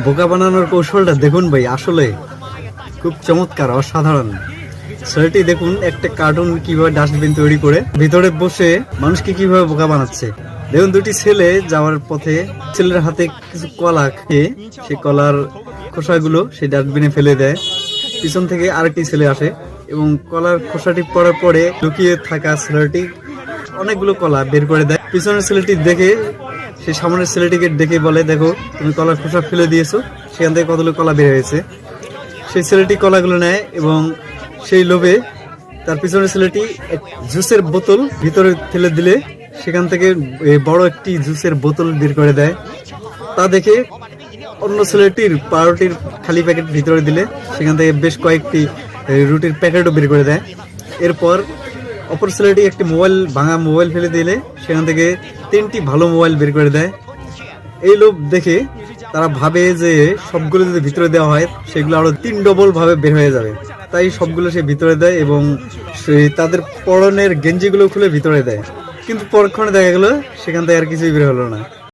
বোকা বানানোর কৌশলটা দেখুন ভাই, আসলে খুব চমৎকার, অসাধারণ। ছেলেটি দেখুন একটা কার্টুন কিভাবে ডাস্টবিন তৈরি করে ভিতরে বসে মানুষকে কিভাবে বোকা বানাচ্ছে। দেখুন দুটি ছেলে যাওয়ার পথে ছেলের হাতে কিছু কলা খেয়ে সেই কলার খোসাগুলো সেই ডাস্টবিনে ফেলে দেয়। পিছন থেকে আরেকটি ছেলে আসে এবং কলার খোসাটি পড়ার পরে লুকিয়ে থাকা ছেলেটি অনেকগুলো কলা বের করে দেয়। পিছনের ছেলেটি দেখে সেই সামনের ছেলেটিকে ডেকে বলে, দেখো তুমি কলার খোসা ফেলে দিয়েছো, সেখান থেকে কতগুলো কলা বের হয়েছে। সেই ছেলেটি কলাগুলো নেয় এবং সেই লোভে তার পিছনের ছেলেটি এক জুসের বোতল ভিতরে ফেলে দিলে সেখান থেকে বড় একটি জুসের বোতল বের করে দেয়। তা দেখে অন্য ছেলেটির পাউরুটির খালি প্যাকেট ভিতরে দিলে সেখান থেকে বেশ কয়েকটি রুটির প্যাকেটও বের করে দেয়। এরপর অপর ছেলেটি একটি ভাঙা মোবাইল ফেলে দিলে সেখান থেকে 3টি ভালো মোবাইল বের করে দেয়। এই লোভ দেখে তারা ভাবে যে সবগুলো যদি ভিতরে দেওয়া হয় সেগুলো আরো 3 ডবল ভাবে বের হয়ে যাবে, তাই সবগুলো সে ভিতরে দেয় এবং তাদের পরনের গেঞ্জিগুলো খুলে ভিতরে দেয়। কিন্তু পরক্ষণে দেখা গেল সেখান থেকে আর কিছুই বের হলো না।